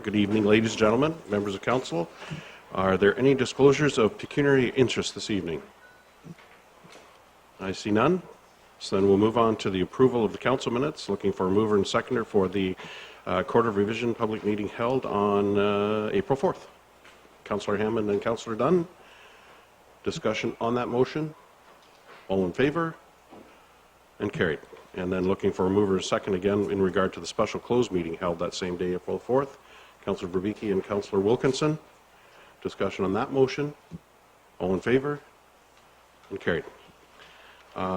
Good evening, ladies and gentlemen, members of council. Are there any disclosures of pecuniary interest this evening? I see none. So then we'll move on to the approval of the council minutes. Looking for a mover and seconder for the Court of Revision public meeting held on April 4th. Councillor Hammond and Councillor Dunn. Discussion on that motion. All in favor? And carried. And then looking for a mover and second again in regard to the special closed meeting held that same day, April 4th. Councillor Verbicki and Councillor Wilkinson. Discussion on that motion. All in favor? And carried.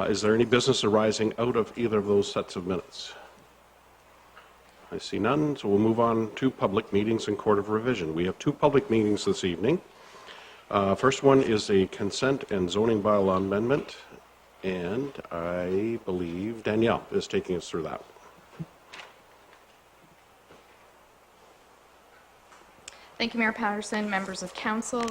Is there any business arising out of either of those sets of minutes? I see none, so we'll move on to public meetings and Court of Revision. We have two public meetings this evening. First one is a consent and zoning bylaw amendment, and I believe Danielle is taking us through that. Thank you, Mayor Patterson, members of council.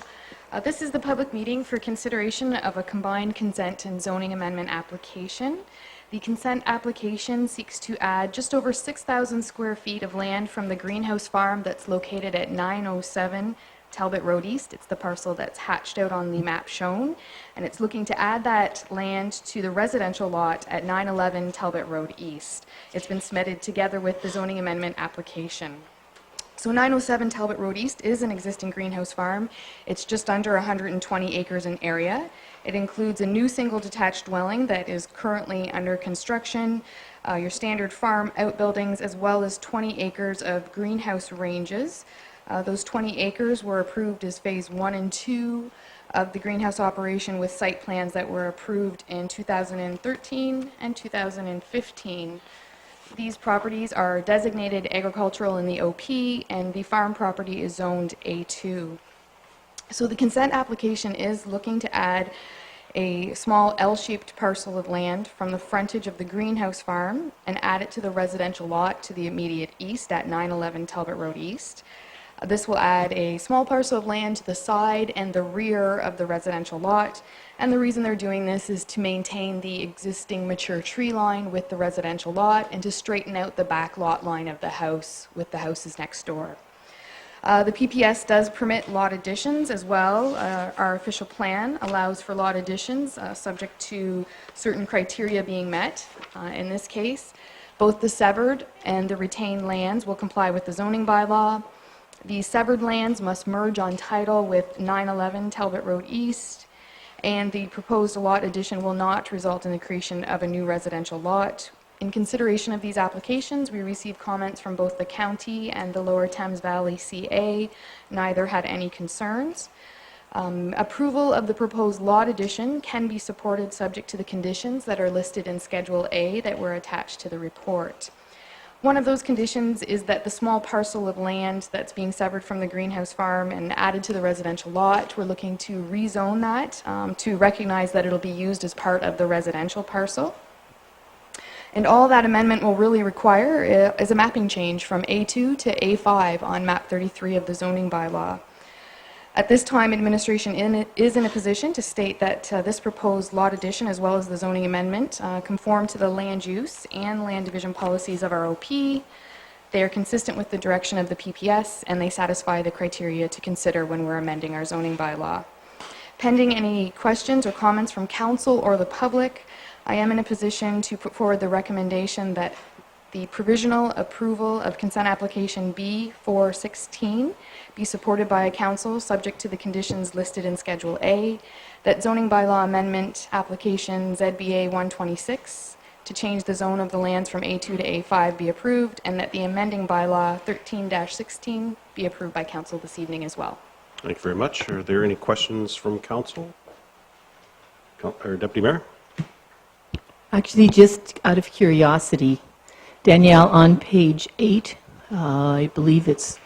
This is the public meeting for consideration of a combined consent and zoning amendment application. The consent application seeks to add just over 6,000 square feet of land from the greenhouse farm that's located at 907 Talbot Road East. It's the parcel that's hatched out on the map shown, and it's looking to add that land to the residential lot at 911 Talbot Road East. It's been submitted together with the zoning amendment application. So 907 Talbot Road East is an existing greenhouse farm. It's just under 120 acres in area. It includes a new single detached dwelling that is currently under construction, your standard farm outbuildings, as well as 20 acres of greenhouse ranges. Those 20 acres were approved as phase 1 and 2 of the greenhouse operation with site plans that were approved in 2013 and 2015. These properties are designated agricultural in the OP, and the farm property is zoned A2. So the consent application is looking to add a small L-shaped parcel of land from the frontage of the greenhouse farm and add it to the residential lot to the immediate east at 911 Talbot Road East. This will add a small parcel of land to the side and the rear of the residential lot. And the reason they're doing this is to maintain the existing mature tree line with the residential lot and to straighten out the back lot line of the house with the houses next door. The PPS does permit lot additions as well. Our official plan allows for lot additions subject to certain criteria being met. In this case, both the severed and the retained lands will comply with the zoning bylaw. The severed lands must merge on title with 911 Talbot Road East, and the proposed lot addition will not result in the creation of a new residential lot. In consideration of these applications, we received comments from both the county and the Lower Thames Valley CA. Neither had any concerns. Approval of the proposed lot addition can be supported subject to the conditions that are listed in Schedule A that were attached to the report. One of those conditions is that the small parcel of land that's being severed from the greenhouse farm and added to the residential lot, we're looking to rezone that to recognize that it'll be used as part of the residential parcel. And all that amendment will really require is a mapping change from A2 to A5 on map 33 of the zoning bylaw. At this time, administration is in a position to state that this proposed lot addition, as well as the zoning amendment, conform to the land use and land division policies of our OP. They are consistent with the direction of the PPS, and they satisfy the criteria to consider when we're amending our zoning bylaw. Pending any questions or comments from council or the public, I am in a position to put forward the recommendation that the provisional approval of consent application B416 be supported by council subject to the conditions listed in Schedule A, that zoning bylaw amendment application ZBA 126 to change the zone of the lands from A2 to A5 be approved, and that the amending bylaw 13-16 be approved by council this evening as well. Thank you very much. Are there any questions from council? Deputy Mayor? Actually, just out of curiosity, Danielle, on page 8, I believe it's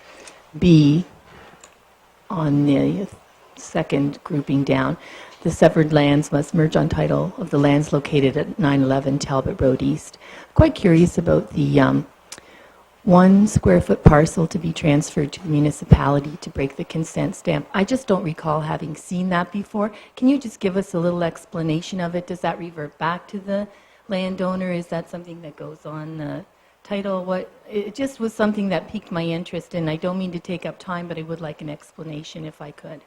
B, on the second grouping down, the severed lands must merge on title of the lands located at 911 Talbot Road East. Quite curious about the 1 square foot parcel to be transferred to the municipality to break the consent stamp. I just don't recall having seen that before. Can you just give us a little explanation of it? Does that revert back to the landowner? Is that something that goes on title, it just was something that piqued my interest, and I don't mean to take up time, but I would like an explanation if I could.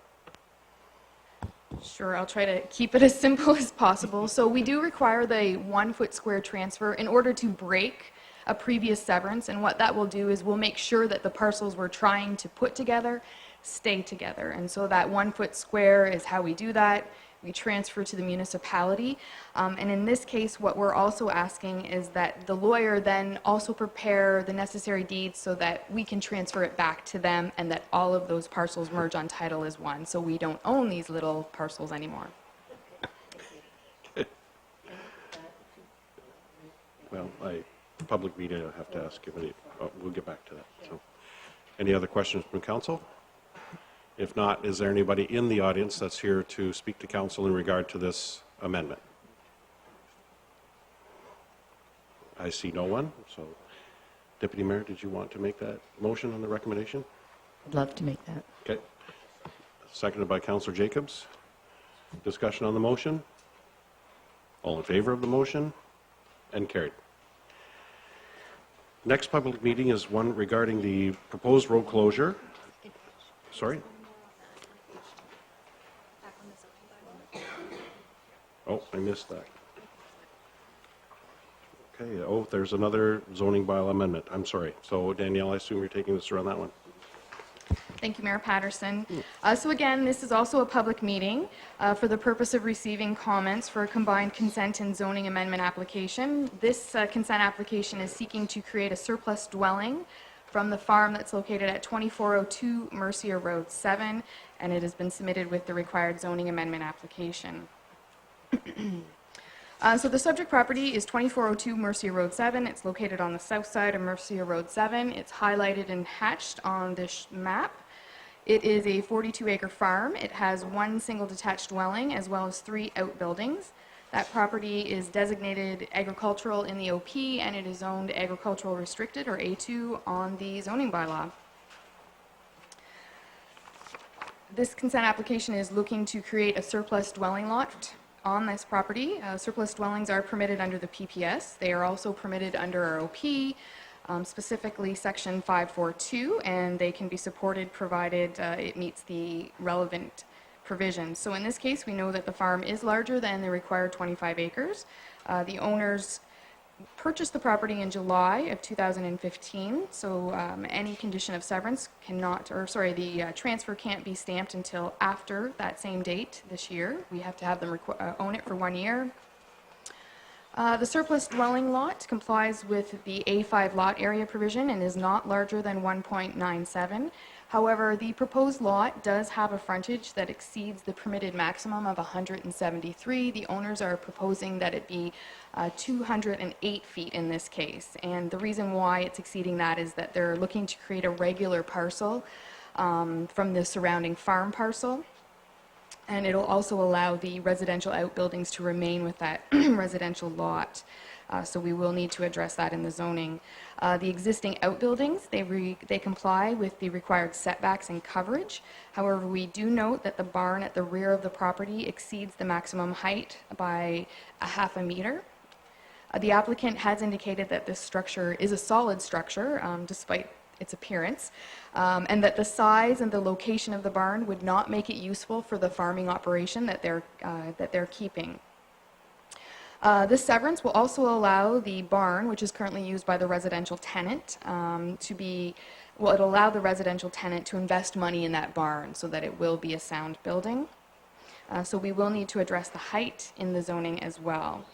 Sure, I'll try to keep it as simple as possible. So we do require the 1 foot square transfer in order to break a previous severance, and what that will do is we'll make sure that the parcels we're trying to put together stay together. And so that 1 foot square is how we do that. We transfer to the municipality. And in this case, what we're also asking is that the lawyer then also prepare the necessary deeds so that we can transfer it back to them and that all of those parcels merge on title as one, so we don't own these little parcels anymore. Well, public meeting, I have to ask if any, we'll get back to that. So, any other questions from council? If not, is there anybody in the audience that's here to speak to council in regard to this amendment? I see no one, so Deputy Mayor, did you want to make that motion on the recommendation? I'd love to make that. Okay. Seconded by Councillor Jacobs. Discussion on the motion? All in favor of the motion? And carried. Next public meeting is one regarding the proposed road closure. Sorry? Oh, I missed that. Okay, oh, there's another zoning bylaw amendment. I'm sorry. So Danielle, I assume you're taking this around that one? Thank you, Mayor Patterson. So again, this is also a public meeting for the purpose of receiving comments for a combined consent and zoning amendment application. This consent application is seeking to create a surplus dwelling from the farm that's located at 2402 Mercier Road 7, and it has been submitted with the required zoning amendment application. So the subject property is 2402 Mercier Road 7. It's located on the south side of Mercier Road 7. It's highlighted and hatched on this map. It is a 42-acre farm. It has one single detached dwelling as well as 3 outbuildings. That property is designated agricultural in the OP, and it is zoned agricultural restricted, or A2, on the zoning bylaw. This consent application is looking to create a surplus dwelling lot on this property. Surplus dwellings are permitted under the PPS. They are also permitted under our OP, specifically Section 542, and they can be supported provided it meets the relevant provisions. So in this case, we know that the farm is larger than the required 25 acres. The owners purchased the property in July of 2015, so any condition of severance cannot, or sorry, the transfer can't be stamped until after that same date this year. We have to have them own it for 1 year. The surplus dwelling lot complies with the A5 lot area provision and is not larger than 1.97. However, the proposed lot does have a frontage that exceeds the permitted maximum of 173. The owners are proposing that it be 208 feet in this case. And the reason why it's exceeding that is that they're looking to create a regular parcel from the surrounding farm parcel. And it'll also allow the residential outbuildings to remain with that residential lot. So we will need to address that in the zoning. The existing outbuildings, they comply with the required setbacks and coverage. However, we do note that the barn at the rear of the property exceeds the maximum height by a half a meter. The applicant has indicated that this structure is a solid structure, despite its appearance, and that the size and the location of the barn would not make it useful for the farming operation that they're keeping. This severance will also allow the barn, which is currently used by the residential tenant, it'll allow the residential tenant to invest money in that barn so that it will be a sound building. So we will need to address the height in the zoning as well.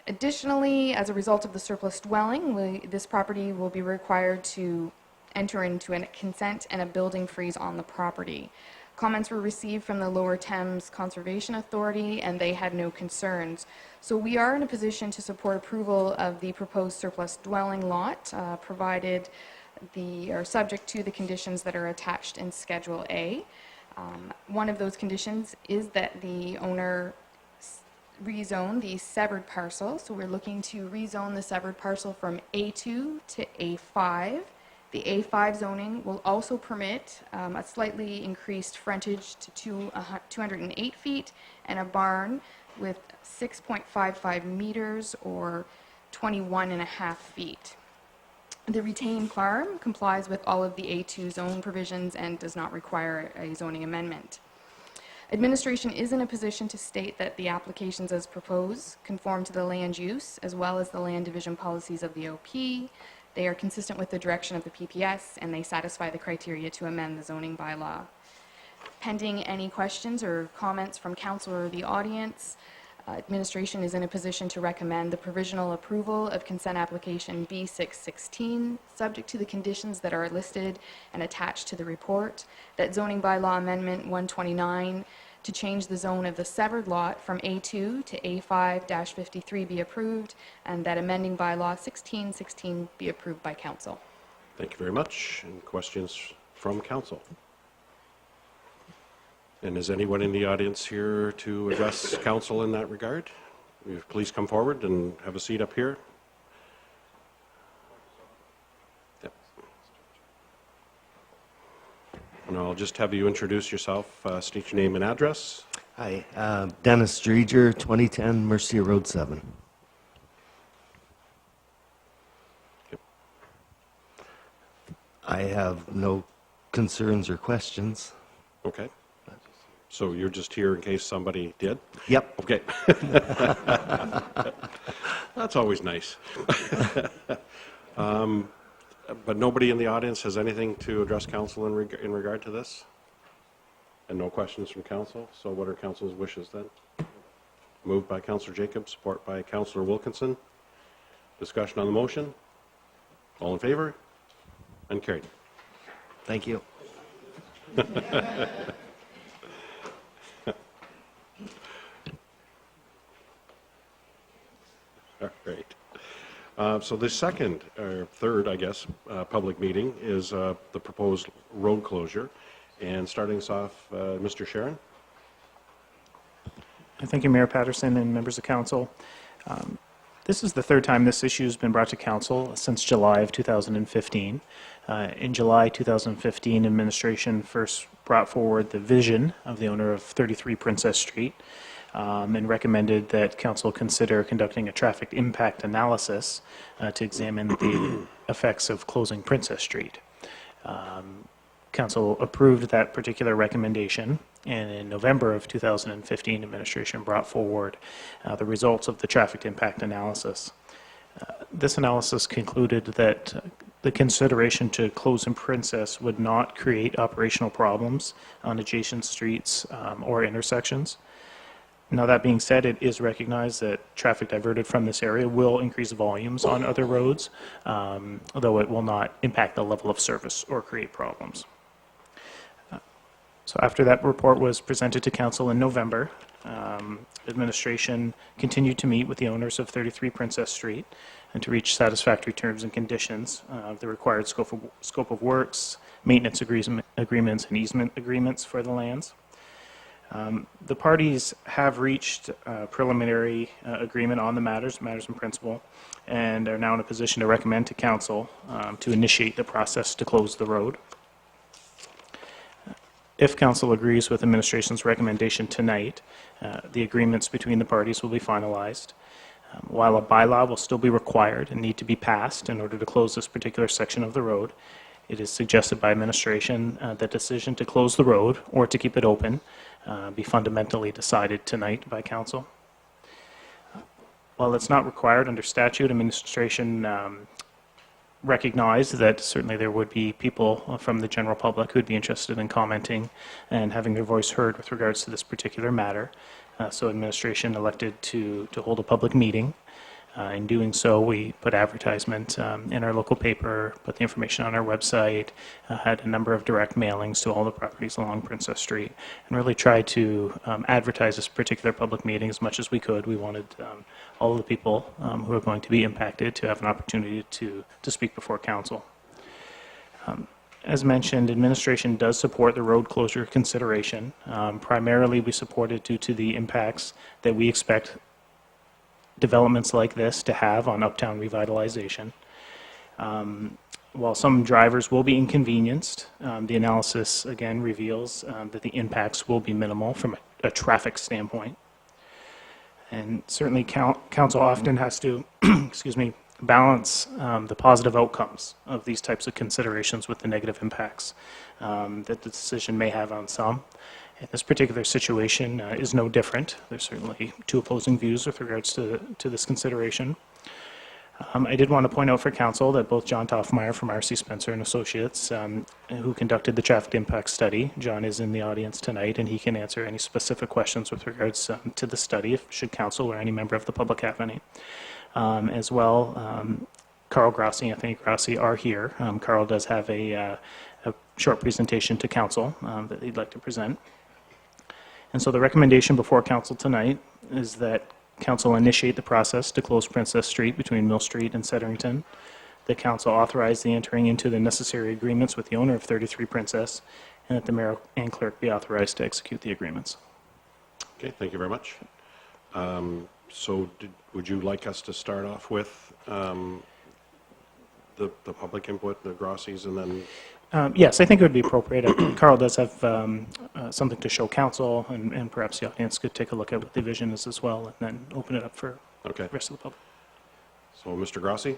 Additionally, as a result of the surplus dwelling, this property will be required to enter into a consent and a building freeze on the property. Comments were received from the Lower Thames Conservation Authority, and they had no concerns. So we are in a position to support approval of the proposed surplus dwelling lot, provided are subject to the conditions that are attached in Schedule A. One of those conditions is that the owner rezone the severed parcel. So we're looking to rezone the severed parcel from A2 to A5. The A5 zoning will also permit a slightly increased frontage to 208 feet and a barn with 6.55 meters or 21.5 feet. The retained farm complies with all of the A2 zone provisions and does not require a zoning amendment. Administration is in a position to state that the applications as proposed conform to the land use as well as the land division policies of the OP. They are consistent with the direction of the PPS, and they satisfy the criteria to amend the zoning bylaw. Pending any questions or comments from council or the audience, administration is in a position to recommend the provisional approval of consent application B616, subject to the conditions that are listed and attached to the report, that zoning bylaw amendment 129 to change the zone of the severed lot from A2 to A5-53 be approved, and that amending bylaw 1616 be approved by council. Thank you very much. Any questions from council? And is anyone in the audience here to address council in that regard? Will you please come forward and have a seat up here? Yep. And I'll just have you introduce yourself, state your name and address. Hi, Dennis Dreger, 2010 Mercia Road 7. Yep. I have no concerns or questions. Okay. So you're just here in case somebody did? Yep. Okay. That's always nice. But nobody in the audience has anything to address council in regard to this? And no questions from council? So what are council's wishes then? Moved by Councillor Jacobs, support by Councillor Wilkinson. Discussion on the motion? All in favor? And carried. Thank you. All right. So the second, or third, I guess, public meeting is the proposed road closure. And starting us off, Mr. Sharon. Thank you, Mayor Patterson and members of council. This is the third time this issue has been brought to council since July of 2015. In July 2015, administration first brought forward the vision of the owner of 33 Princess Street and recommended that council consider conducting a traffic impact analysis to examine the effects of closing Princess Street. Council approved that particular recommendation, and in November of 2015, administration brought forward the results of the traffic impact analysis. This analysis concluded that the consideration to close in Princess would not create operational problems on adjacent streets or intersections. Now, that being said, it is recognized that traffic diverted from this area will increase volumes on other roads, although it will not impact the level of service or create problems. So after that report was presented to council in November, administration continued to meet with the owners of 33 Princess Street and to reach satisfactory terms and conditions of the required scope of works, maintenance agreements, and easement agreements for the lands. The parties have reached a preliminary agreement on the matters in principle, and are now in a position to recommend to council to initiate the process to close the road. If council agrees with administration's recommendation tonight, the agreements between the parties will be finalized. While a bylaw will still be required and need to be passed in order to close this particular section of the road, it is suggested by administration that decision to close the road or to keep it open be fundamentally decided tonight by council. While it's not required under statute, administration recognized that certainly there would be people from the general public who would be interested in commenting and having their voice heard with regards to this particular matter. So administration elected to hold a public meeting. In doing so, we put advertisement in our local paper, put the information on our website, had a number of direct mailings to all the properties along Princess Street, and really tried to advertise this particular public meeting as much as we could. We wanted all of the people who are going to be impacted to have an opportunity to speak before council. As mentioned, administration does support the road closure consideration. Primarily, we support it due to the impacts that we expect developments like this to have on uptown revitalization. While some drivers will be inconvenienced, the analysis again reveals that the impacts will be minimal from a traffic standpoint. And certainly council often has to, excuse me, balance the positive outcomes of these types of considerations with the negative impacts that the decision may have on some. And this particular situation is no different. There's certainly two opposing views with regards to this consideration. I did want to point out for council that both John Toffmeyer from R.C. Spencer and Associates, who conducted the traffic impact study, John is in the audience tonight, and he can answer any specific questions with regards to the study, if should council or any member of the public have any. As well, Carl Grassi, Anthony Grassi are here. Carl does have a short presentation to council that he'd like to present. And so the recommendation before council tonight is that council initiate the process to close Princess Street between Mill Street and Setterington. The council authorize the entering into the necessary agreements with the owner of 33 Princess, and that the mayor and clerk be authorized to execute the agreements. Okay, thank you very much. Would you like us to start off with the public input, the Grossis, and then? Yes, I think it would be appropriate. Carl does have something to show council, and perhaps the audience could take a look at what the vision is as well, and then open it up for Okay. the rest of the public. So, Mr. Grossi?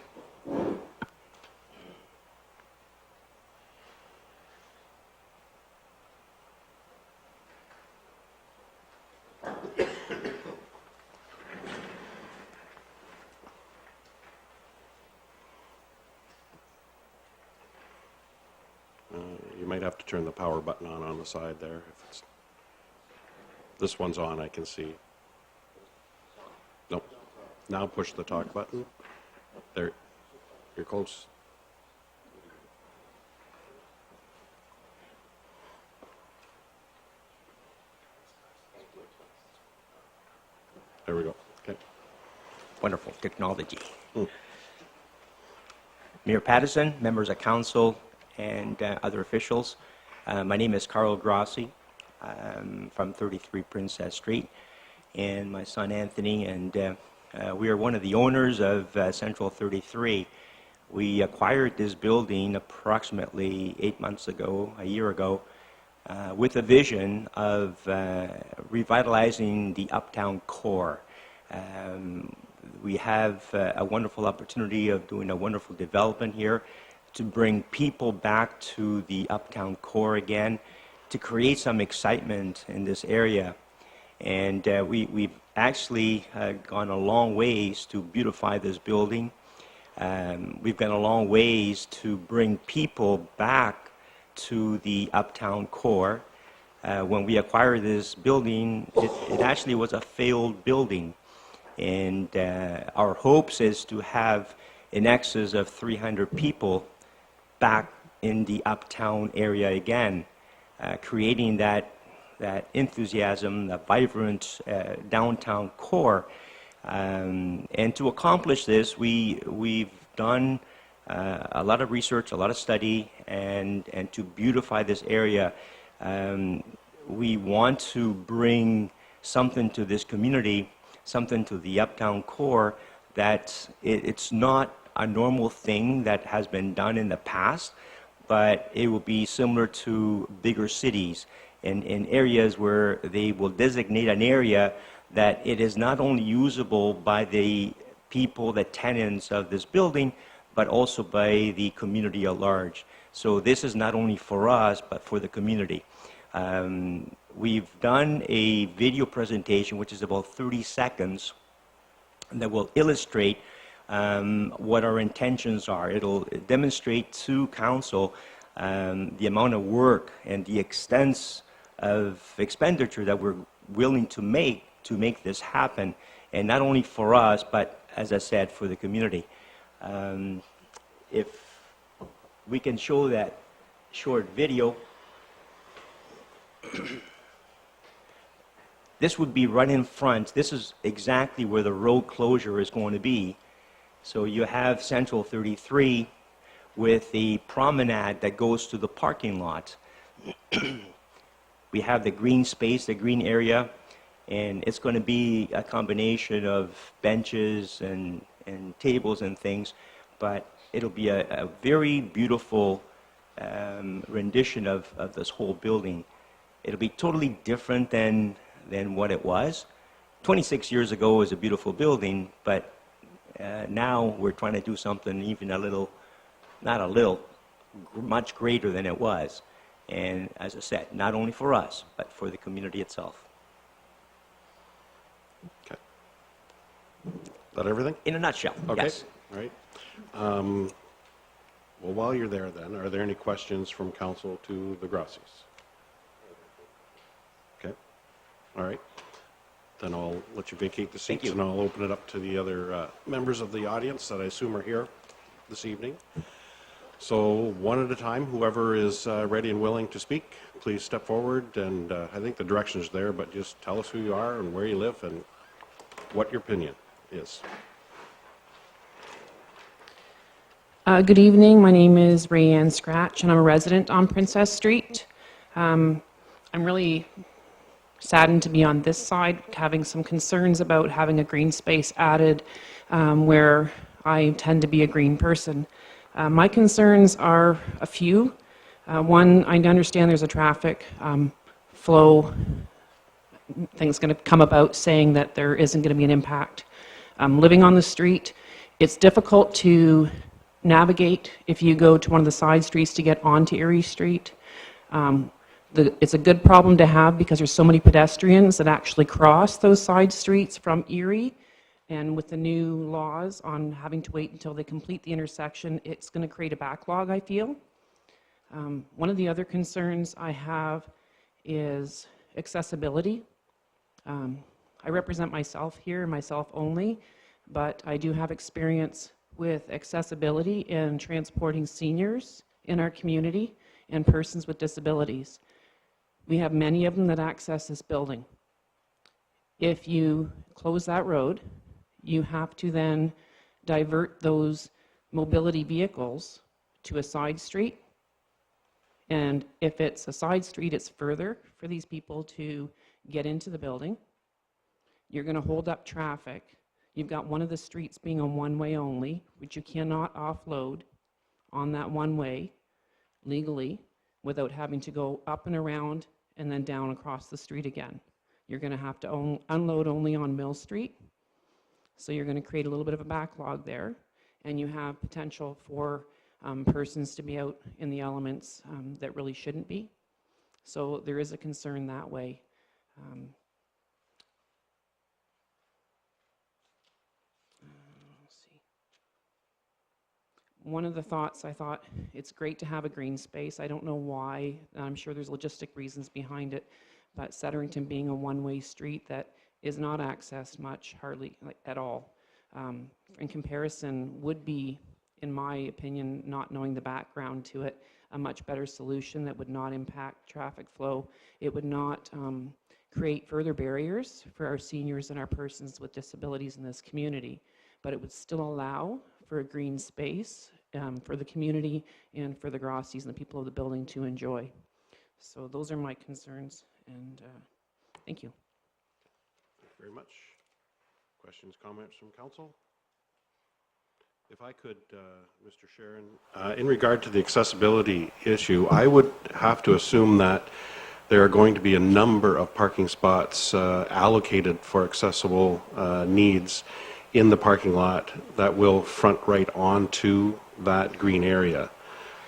You might have to turn the power button on the side there. If it's, this one's on, I can see. Nope. Now push the talk button. There. You're close. There we go. Okay. Wonderful technology. Mayor Patterson, members of council, and other officials. My name is Carl Grossi. I'm from 33 Princess Street, and my son Anthony, and we are one of the owners of Central 33. We acquired this building approximately 8 months ago, a year ago, with a vision of revitalizing the uptown core. We have a wonderful opportunity of doing a wonderful development here to bring people back to the uptown core again, to create some excitement in this area. And we've actually gone a long ways to beautify this building. We've gone a long ways to bring people back to the uptown core. When we acquired this building, it actually was a failed building. And our hopes is to have in excess of 300 people back in the uptown area again, creating that enthusiasm, that vibrant downtown core. And to accomplish this, we've done a lot of research, a lot of study, and to beautify this area. We want to bring something to this community, something to the uptown core, that it's not a normal thing that has been done in the past, but it will be similar to bigger cities in areas where they will designate an area that it is not only usable by the people, the tenants of this building, but also by the community at large. So this is not only for us, but for the community. We've done a video presentation, which is about 30 seconds, that will illustrate what our intentions are. It'll demonstrate to council the amount of work and the extent of expenditure that we're willing to make this happen, and not only for us, but as I said, for the community. If we can show that short video, this would be right in front. This is exactly where the road closure is going to be. So you have Central 33 with the promenade that goes to the parking lot. We have the green space, the green area, and it's going to be a combination of benches and tables and things, but it'll be a very beautiful rendition of this whole building. It'll be totally different than what it was, 26 years ago, it was a beautiful building, but now we're trying to do something even a little, not a little, much greater than it was. And as I said, not only for us, but for the community itself. Okay. Is that everything? In a nutshell, Okay. yes. All right. Well, while you're there then, are there any questions from council to the Grassies? Okay. All right. Then I'll let you vacate the Thank seats you. and I'll open it up to the other members of the audience that I assume are here this evening. So one at a time, whoever is ready and willing to speak, please step forward. And I think the direction is there, but just tell us who you are and where you live and what your opinion is. Good evening. My name is Rayanne Scratch, and I'm a resident on Princess Street. I'm really saddened to be on this side, having some concerns about having a green space added where I tend to be a green person. My concerns are a few. One, I understand there's a traffic flow thing's going to come about saying that there isn't going to be an impact. Living on the street, it's difficult to navigate if you go to one of the side streets to get onto Erie Street. It's a good problem to have because there's so many pedestrians that actually cross those side streets from Erie. And with the new laws on having to wait until they complete the intersection, it's going to create a backlog, I feel. One of the other concerns I have is accessibility. I represent myself here, myself only, but I do have experience with accessibility in transporting seniors in our community and persons with disabilities. We have many of them that access this building. If you close that road, you have to then divert those mobility vehicles to a side street. And if it's a side street, it's further for these people to get into the building. You're going to hold up traffic. You've got one of the streets being a one-way only, which you cannot offload on that one-way legally without having to go up and around and then down across the street again. You're going to have to unload only on Mill Street. So you're going to create a little bit of a backlog there, and you have potential for persons to be out in the elements that really shouldn't be. So there is a concern that way. Let's see. One of the thoughts, I thought it's great to have a green space. I don't know why. I'm sure there's logistic reasons behind it, but Setterington being a one-way street that is not accessed much, hardly at all, in comparison would be, in my opinion, not knowing the background to it, a much better solution that would not impact traffic flow. It would not create further barriers for our seniors and our persons with disabilities in this community, but it would still allow for a green space for the community and for the Grossies and the people of the building to enjoy. So those are my concerns, and thank you. Thank you very much. Questions, comments from council? If I could, Mr. Sharon, in regard to the accessibility issue, I would have to assume that there are going to be a number of parking spots allocated for accessible needs in the parking lot that will front right onto that green area.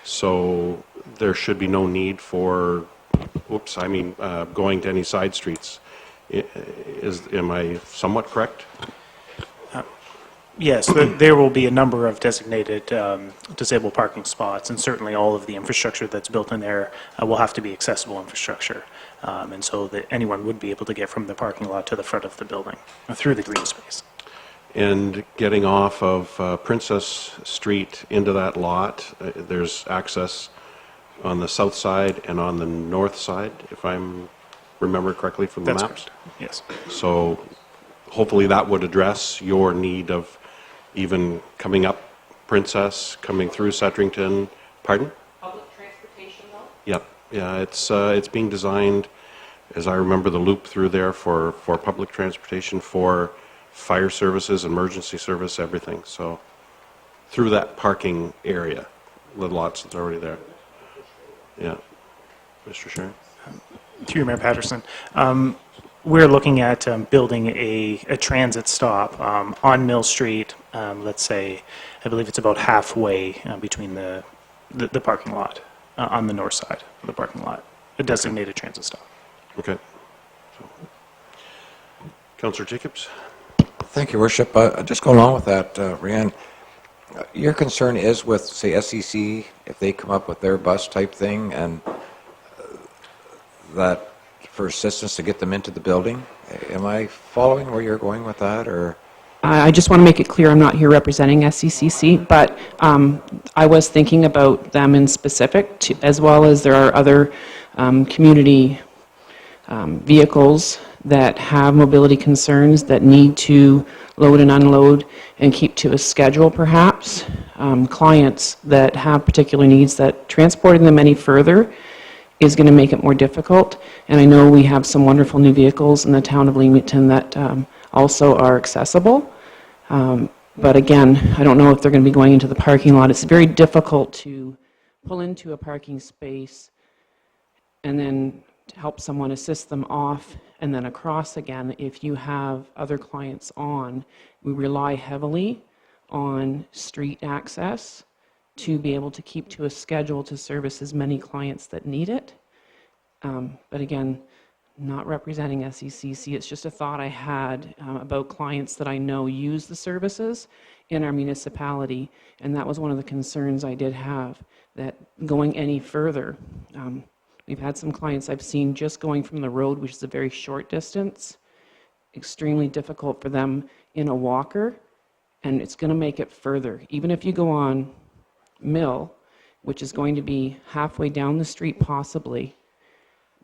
So there should be no need for, going to any side streets. Am I somewhat correct? Yes, there will be a number of designated disabled parking spots, and certainly all of the infrastructure that's built in there will have to be accessible infrastructure, and so that anyone would be able to get from the parking lot to the front of the building through the green space. And getting off of Princess Street into that lot, there's access on the south side and on the north side, if I'm remember correctly from the That's maps. correct. Yes. So hopefully that would address your need of even coming up Princess, coming through Setterington. Pardon? Public transportation, though? Yep. Yeah, it's being designed, as I remember, the loop through there for public transportation, for fire services, emergency service, everything. So through that parking area, the lots that's already there. Yeah. Mr. Sharon? Through you, Mayor Patterson. we're looking at building a transit stop on Mill Street, let's say, I believe it's about halfway between the parking lot, on the north side of the parking lot, a designated transit stop. Okay. Councillor Jacobs? Thank you, Worship. Just go along with that, Rianne. Your concern is with, say, SEC, if they come up with their bus type thing, and that for assistance to get them into the building. Am I following where you're going with that, or? I just want to make it clear I'm not here representing SCCC, but I was thinking about them in specific, as well as there are other community vehicles that have mobility concerns that need to load and unload and keep to a schedule, perhaps. Clients that have particular needs that transporting them any further is going to make it more difficult. And I know we have some wonderful new vehicles in the town of Leamington that also are accessible. But again, I don't know if they're going to be going into the parking lot. It's very difficult to pull into a parking space and then to help someone assist them off and then across again. If you have other clients on, we rely heavily on street access to be able to keep to a schedule to service as many clients that need it. But again, not representing SECC, it's just a thought I had about clients that I know use the services in our municipality, and that was one of the concerns I did have, that going any further, we've had some clients I've seen just going from the road, which is a very short distance, extremely difficult for them in a walker, and it's going to make it further. Even if you go on Mill, which is going to be halfway down the street possibly,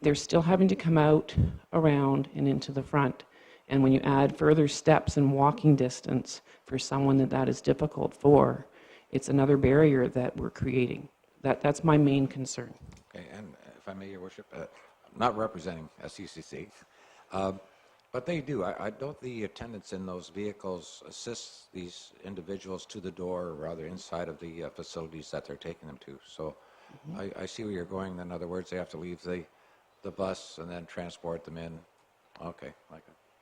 they're still having to come out, around, and into the front. And when you add further steps and walking distance for someone that is difficult for, it's another barrier that we're creating. That's my main concern. Okay, and if I may, Your Worship, not representing SCCC, but they do. I don't the attendants in those vehicles assist these individuals to the door, or rather inside of the facilities that they're taking them to. So I see where you're going. In other words, they have to leave the bus and then transport them in. Okay,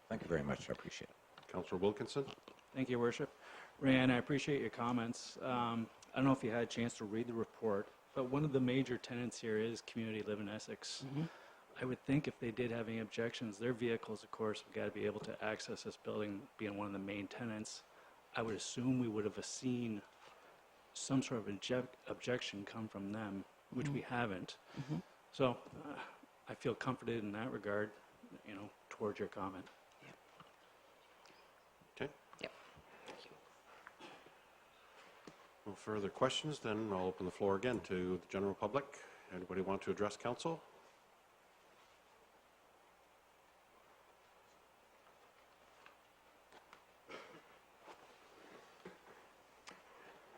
thank you very much. I appreciate it. Councillor Wilkinson? Thank you, Your Worship. Rand, I appreciate your comments. I don't know if you had a chance to read the report, but one of the major tenants here is Community Live in Essex. I would think if they did have any objections, their vehicles, of course, have got to be able to access this building, being one of the main tenants. I would assume we would have seen some sort of objection come from them, which we haven't. So I feel comforted in that regard, towards your comment. Okay. Yep. No further questions, then I'll open the floor again to the general public. Anybody want to address council?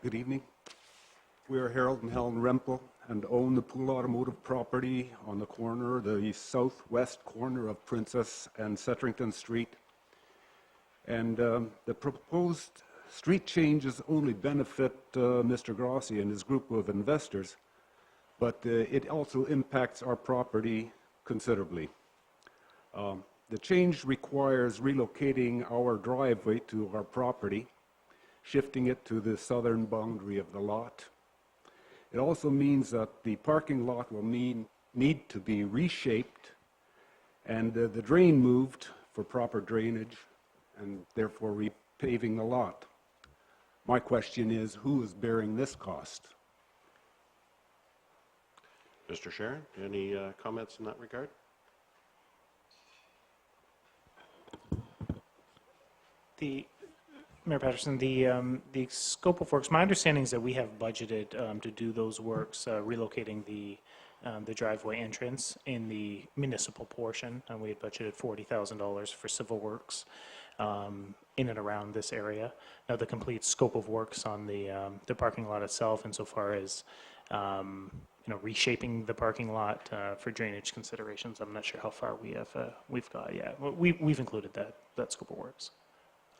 Good evening. We are Harold and Helen Rempel and own the Pool Automotive property on the corner, the southwest corner of Princess and Setterington Street. And the proposed street changes only benefit Mr. Grossi and his group of investors, but it also impacts our property considerably. The change requires relocating our driveway to our property, shifting it to the southern boundary of the lot. It also means that the parking lot will need to be reshaped and the drain moved for proper drainage and therefore repaving the lot. My question is, who is bearing this cost? Mr. Sharon, any comments in that regard? Mayor Patterson, the scope of works, my understanding is that we have budgeted to do those works, relocating the driveway entrance in the municipal portion, and we had budgeted $40,000 for civil works in and around this area. Now, the complete scope of works on the parking lot itself, insofar as reshaping the parking lot for drainage considerations, I'm not sure how far we've got yet. We've included that scope of works.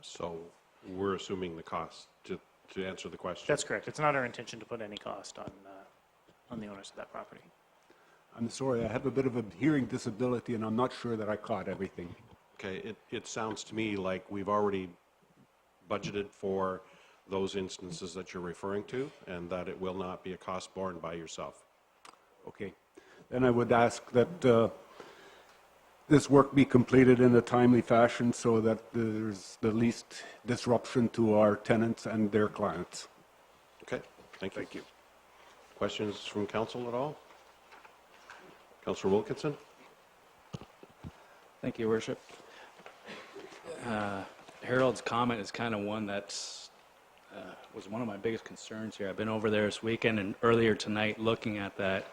So we're assuming the cost to answer the question. That's correct. It's not our intention to put any cost on the owners of that property. I'm sorry, I have a bit of a hearing disability and I'm not sure that I caught everything. Okay, it sounds to me like we've already budgeted for those instances that you're referring to, and that it will not be a cost borne by yourself. Okay. Then I would ask that this work be completed in a timely fashion so that there's the least disruption to our tenants and their clients. Okay, thank you. Thank you. Questions from council at all? Councillor Wilkinson? Thank you, Worship. Harold's comment is kind of one that was one of my biggest concerns here. I've been over there this weekend and earlier tonight looking at that.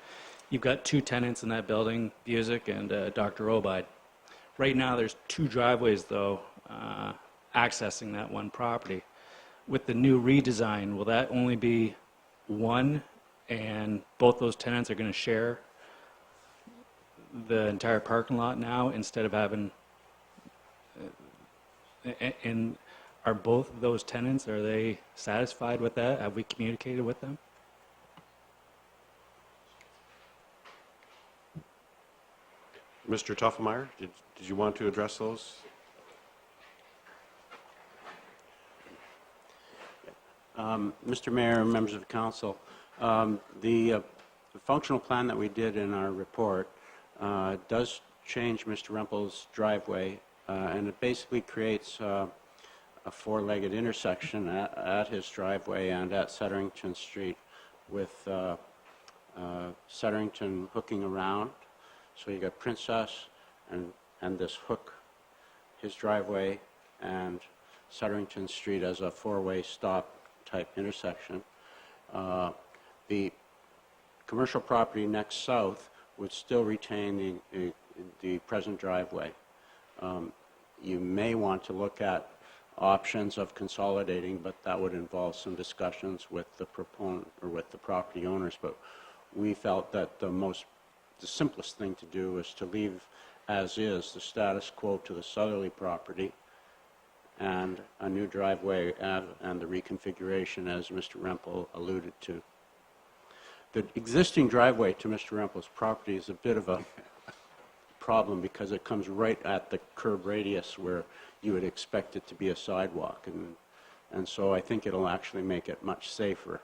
You've got two tenants in that building, Busick and Dr. Obide. Right now, there's two driveways, though, accessing that one property. With the new redesign, will that only be one, and both those tenants are going to share the entire parking lot now instead of having... And are both of those tenants, are they satisfied with that? Have we communicated with them? Mr. Toffenmeyer, did you want to address those? Mr. Mayor, members of the council, the functional plan that we did in our report does change Mr. Rempel's driveway, and it basically creates a four-legged intersection at his driveway and at Sutterington Street, with Sutterington hooking around. So you got Princess and this hook, his driveway, and Sutterington Street as a four-way stop type intersection. The commercial property next south would still retain the present driveway. You may want to look at options of consolidating, but that would involve some discussions with the proponent or with the property owners. But we felt that the simplest thing to do is to leave as is the status quo to the southerly property, and a new driveway and the reconfiguration, as Mr. Rempel alluded to. The existing driveway to Mr. Rempel's property is a bit of a problem because it comes right at the curb radius where you would expect it to be a sidewalk, and so I think it'll actually make it much safer.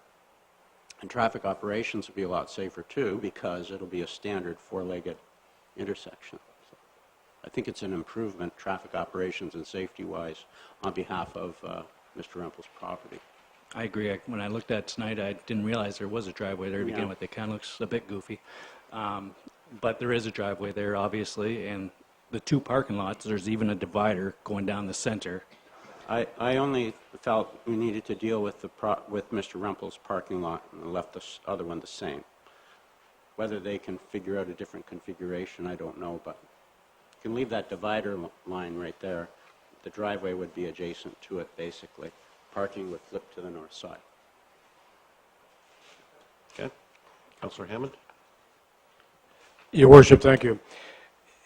And traffic operations will be a lot safer too, because it'll be a standard four-legged intersection. So I think it's an improvement, traffic operations and safety-wise, on behalf of Mr. Rempel's property. I agree. When I looked at it tonight, I didn't realize there was a driveway there to begin with. It kind of looks a bit goofy. But there is a driveway there, obviously, and the two parking lots, there's even a divider going down the center. I only felt we needed to deal with with Mr. Rempel's parking lot and left the other one the same. Whether they can figure out a different configuration, I don't know, but you can leave that divider line right there. The driveway would be adjacent to it, basically. Parking would flip to the north side. Okay. Councillor Hammond? Your Worship, thank you.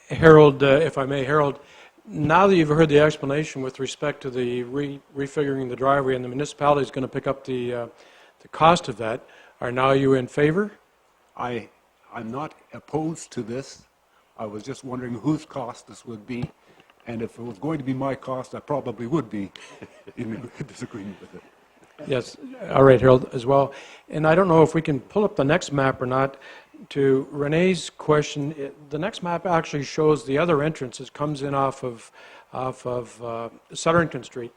Harold, if I may, Harold, now that you've heard the explanation with respect to the refiguring the driveway and the municipality is going to pick up the cost of that, are now you in favor? I'm not opposed to this. I was just wondering whose cost this would be, and if it was going to be my cost, I probably would be in disagreement with it. Yes, all right, Harold, as well. And I don't know if we can pull up the next map or not. To Renee's question, the next map actually shows the other entrance. It comes in off of Sutterington Street.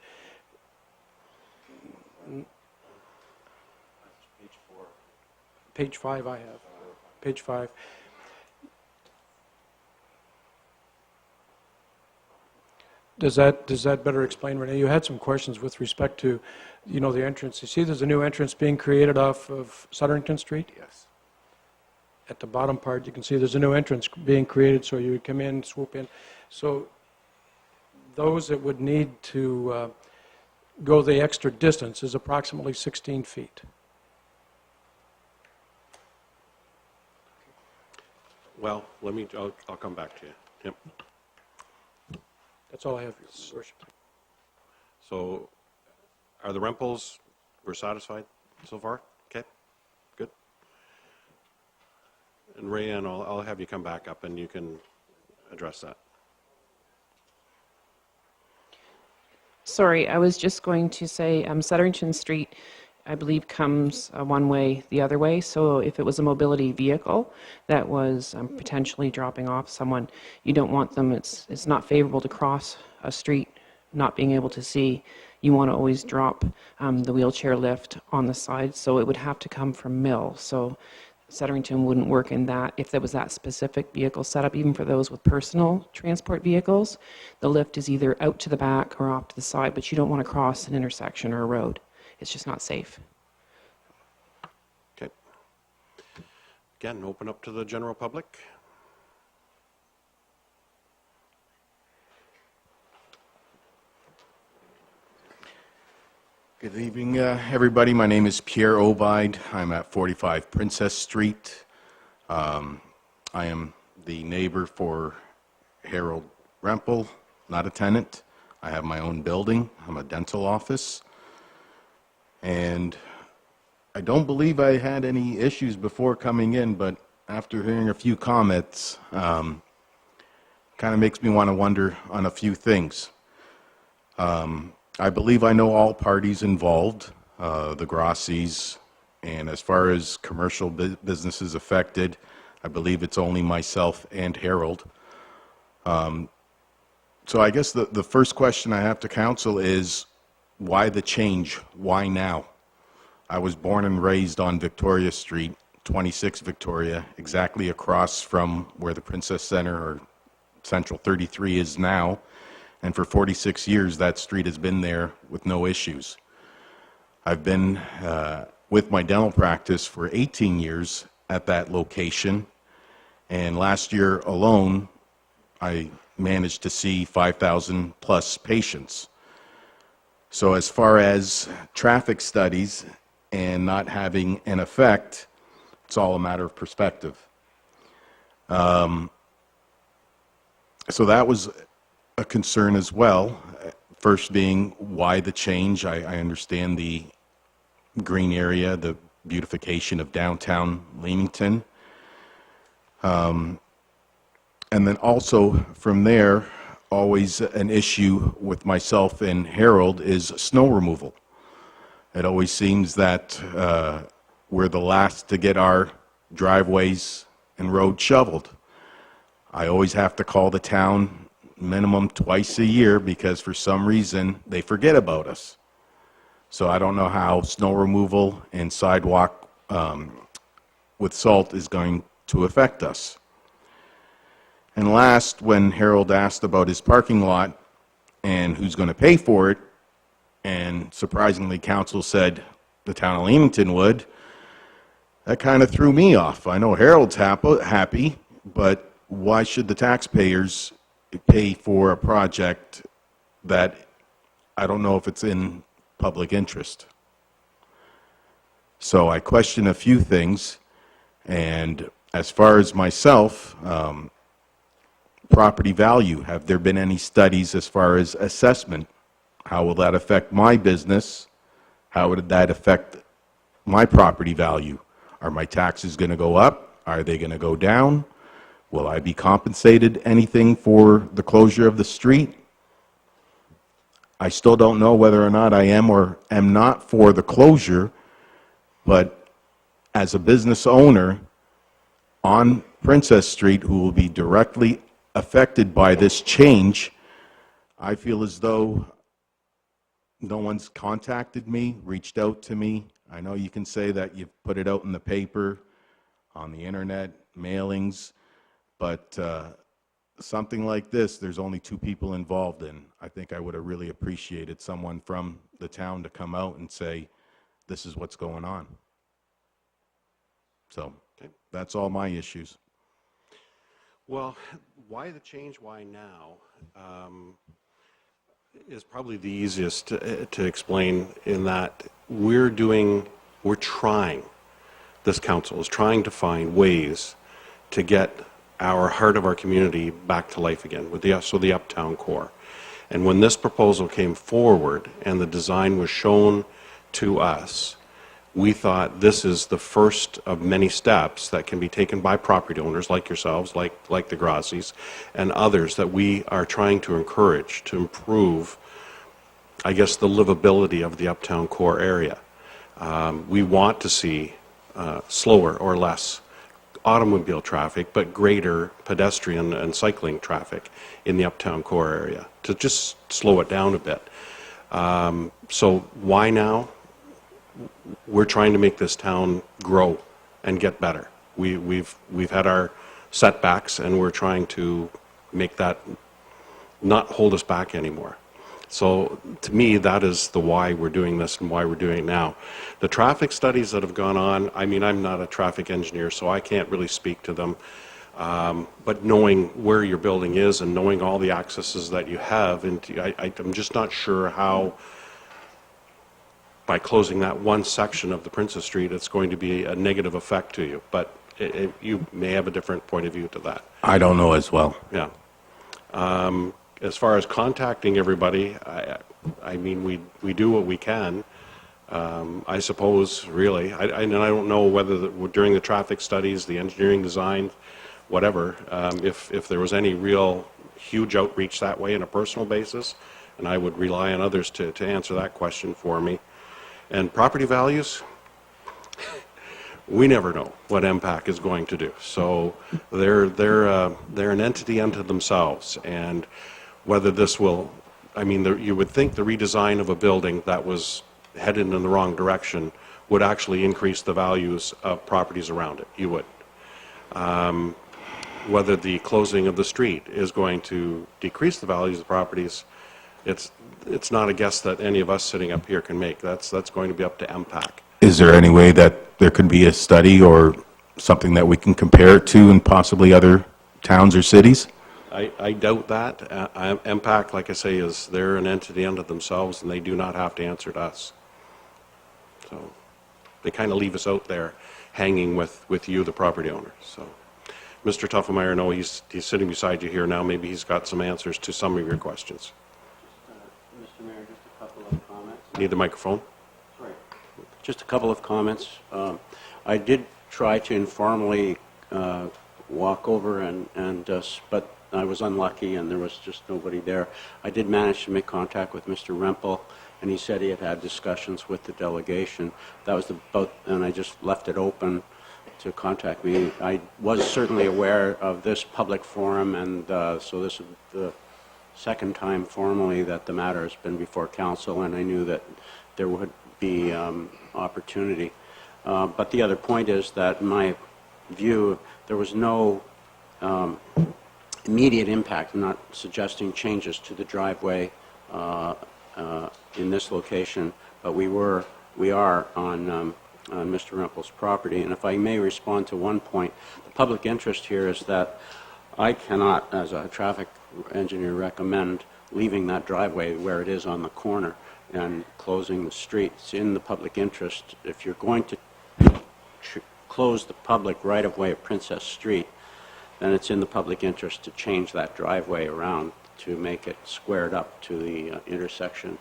Page 5 I have. Page 5. Does that better explain, Renee? You had some questions with respect to, the entrance. You see there's a new entrance being created off of Sutterington Street? Yes. At the bottom part, you can see there's a new entrance being created, so you would come in, swoop in. So those that would need to go the extra distance is approximately 16 feet. Well, I'll come back to you. Yep. That's all I have, Your Worship. So are the Rempels, we're satisfied so far? Okay, good. And Rayanne, I'll have you come back up and you can address that. Sorry, I was just going to say Sutterton Street, I believe, comes one way the other way. So if it was a mobility vehicle that was potentially dropping off someone, you don't want them, it's not favorable to cross a street not being able to see. You want to always drop the wheelchair lift on the side, so it would have to come from Mill. So Sutterton wouldn't work in that if there was that specific vehicle setup. Even for those with personal transport vehicles, the lift is either out to the back or off to the side, but you don't want to cross an intersection or a road. It's just not safe. Okay. Again, open up to the general public. Good evening, everybody. My name is Pierre Obeid. I'm at 45 Princess Street. I am the neighbor for Harold Rempel, not a tenant. I have my own building. I'm a dental office. And I don't believe I had any issues before coming in, but after hearing a few comments, kind of makes me want to wonder on a few things. I believe I know all parties involved, the Grossies, and as far as commercial businesses affected, I believe it's only myself and Harold. So I guess the first question I have to council is, why the change? Why now? I was born and raised on Victoria Street, 26 Victoria, exactly across from where the Princess Center or Central 33 is now. And for 46 years, that street has been there with no issues. I've been with my dental practice for 18 years at that location. And last year alone, I managed to see 5,000 plus patients. So as far as traffic studies and not having an effect, it's all a matter of perspective. So that was a concern as well. First being, why the change? I understand the green area, the beautification of downtown Leamington. And then also from there, always an issue with myself and Harold is snow removal. It always seems that we're the last to get our driveways and roads shoveled. I always have to call the town minimum twice a year because for some reason they forget about us. So I don't know how snow removal and sidewalk with salt is going to affect us. And last, when Harold asked about his parking lot and who's going to pay for it, and surprisingly council said the town of Leamington would, that kind of threw me off. I know Harold's happy, but why should the taxpayers pay for a project that I don't know if it's in public interest? So I question a few things, and as far as myself, property value, have there been any studies as far as assessment? How will that affect my business? How would that affect my property value? Are my taxes going to go up? Are they going to go down? Will I be compensated anything for the closure of the street? I still don't know whether or not I am or am not for the closure, but as a business owner on Princess Street who will be directly affected by this change, I feel as though no one's contacted me, reached out to me. I know you can say that you've put it out in the paper, on the internet, mailings, but something like this, there's only two people involved in. I think I would have really appreciated someone from the town to come out and say, this is what's going on. So that's all my issues. Well, why the change, why now, is probably the easiest to explain in that we're trying, this council is trying to find ways to get our heart of our community back to life again, with the uptown core. And when this proposal came forward and the design was shown to us, we thought this is the first of many steps that can be taken by property owners like yourselves, like the Grossies, and others that we are trying to encourage to improve I guess, the livability of the uptown core area. We want to see slower or less automobile traffic, but greater pedestrian and cycling traffic in the uptown core area to just slow it down a bit. So why now? We're trying to make this town grow and get better. We've had our setbacks, and we're trying to make that not hold us back anymore. So to me, that is the why we're doing this and why we're doing it now. The traffic studies that have gone on, I mean, I'm not a traffic engineer, so I can't really speak to them. But knowing where your building is and knowing all the accesses that you have, I'm just not sure how, by closing that one section of the Princess Street, it's going to be a negative effect to you. But you may have a different point of view to that. I don't know as well. Yeah. As far as contacting everybody, I mean, we do what we can. I suppose, really. And I don't know whether during the traffic studies, the engineering design, whatever, if there was any real huge outreach that way on a personal basis, and I would rely on others to answer that question for me. And property values, we never know what MPAC is going to do. So they're an entity unto themselves, and whether this will, I mean, you would think the redesign of a building that was headed in the wrong direction would actually increase the values of properties around it. You would. Whether the closing of the street is going to decrease the values of properties, it's not a guess that any of us sitting up here can make. That's going to be up to MPAC. Is there any way that there could be a study or something that we can compare it to in possibly other towns or cities? I doubt that. MPAC, like I say, they're an entity unto themselves, and they do not have to answer to us. So they kind of leave us out there hanging with you, the property owner. So Mr. Tuffemeyer, no, he's sitting beside you here now. Maybe he's got some answers to some of your questions. Mr. Mayor, just a couple of comments. Need the microphone? Sorry. Just a couple of comments. I did try to informally walk over but I was unlucky and there was just nobody there. I did manage to make contact with Mr. Rempel, and he said he had had discussions with the delegation. That was and I just left it open to contact me. I was certainly aware of this public forum, and so this is the second time formally that the matter has been before council, and I knew that there would be opportunity. But the other point is that in my view, there was no immediate impact. I'm not suggesting changes to the driveway in this location, but we are on Mr. Rempel's property. And if I may respond to one point, the public interest here is that I cannot, as a traffic engineer, recommend leaving that driveway where it is on the corner and closing the street. It's in the public interest. If you're going to close the public right-of-way of Princess Street, then it's in the public interest to change that driveway around to make it squared up to the intersection.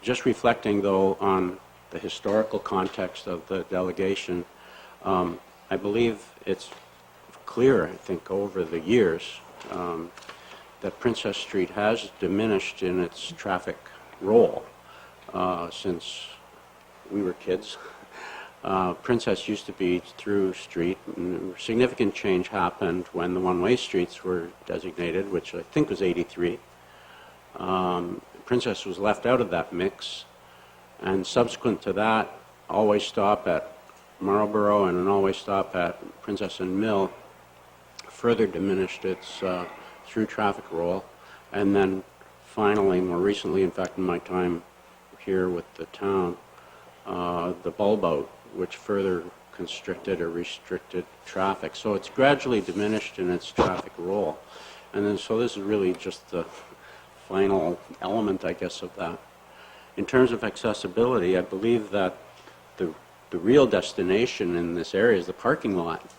Just reflecting, though, on the historical context of the delegation, I believe it's clear, I think, over the years that Princess Street has diminished in its traffic role since we were kids. Princess used to be through street, and significant change happened when the one-way streets were designated, which I think was '83. Princess was left out of that mix, and subsequent to that, always stop at Marlborough and an always stop at Princess and Mill further diminished its through traffic role, and then finally, more recently, in fact, in my time here with the town, the bulb out, which further constricted or restricted traffic. So it's gradually diminished in its traffic role. And then, so this is really just the final element, I guess, of that. In terms of accessibility, I believe that the real destination in this area is the parking lot.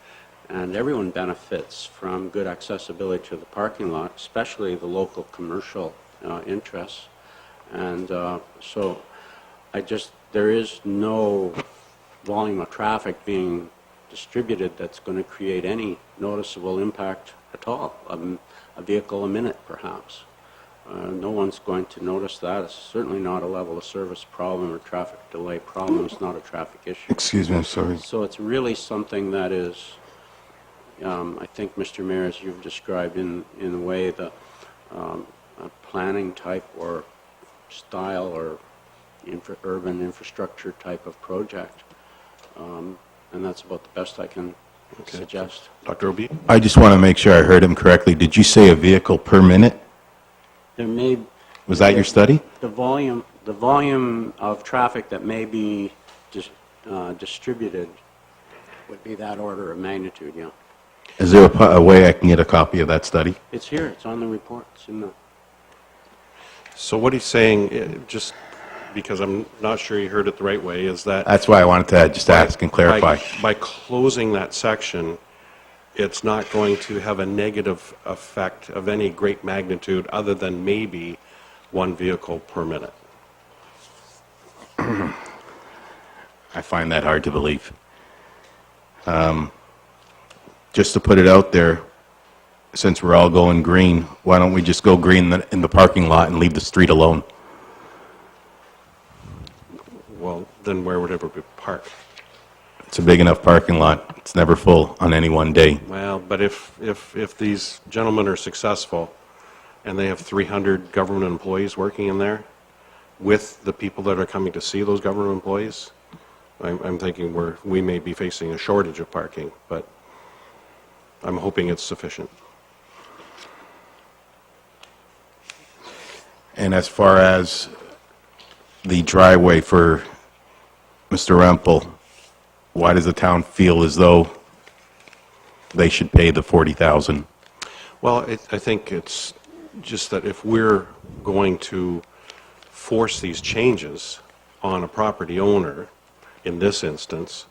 And everyone benefits from good accessibility to the parking lot, especially the local commercial interests. And so there is no volume of traffic being distributed that's going to create any noticeable impact at all, a vehicle a minute perhaps. No one's going to notice that. It's certainly not a level of service problem or traffic delay problem. It's not a traffic issue. Excuse me, I'm sorry. So it's really something that is, I think, Mr. Mayor, as you've described in a way, the a planning type or style or urban infrastructure type of project. And that's about the best I can suggest. Dr. O'B? I just want to make sure I heard him correctly. Did you say a vehicle per minute? There may Was that your study? the volume of traffic that may be distributed would be that order of magnitude. Yeah, Is there a way I can get a copy of that study? it's here. It's on the report. It's in the. So what he's saying, just because I'm not sure you heard it the right way, is that That's why I wanted to just ask and clarify. by closing that section, it's not going to have a negative effect of any great magnitude other than maybe one vehicle per minute. I find that hard to believe. Just to put it out there, since we're all going green, why don't we just go green in the parking lot and leave the street alone? Well, then where would it be parked? It's a big enough parking lot. It's never full on any one day. Well, but if these gentlemen are successful and they have 300 government employees working in there with the people that are coming to see those government employees, I'm thinking we may be facing a shortage of parking, but I'm hoping it's sufficient. And as far as the driveway for Mr. Rempel, why does the town feel as though they should pay the $40,000? Well, I think it's just that if we're going to force these changes on a property owner, in this instance,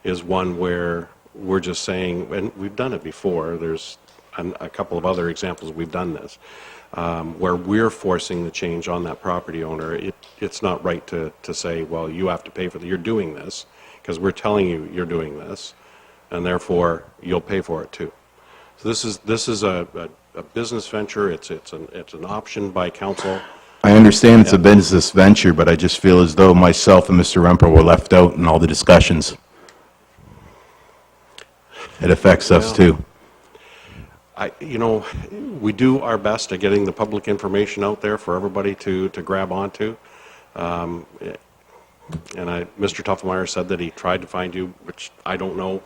is one where we're just saying, and we've done it before, there's a couple of other examples we've done this, where we're forcing the change on that property owner. It's not right to say, well, you have to pay for you're doing this, because we're telling you you're doing this, and therefore you'll pay for it too. So this is a business venture. It's an option by council. I understand it's a business venture, but I just feel as though myself and Mr. Rempel were left out in all the discussions. It affects us too. We do our best at getting the public information out there for everybody to grab onto. And Mr. Tuffelmeyer said that he tried to find you, which I don't know.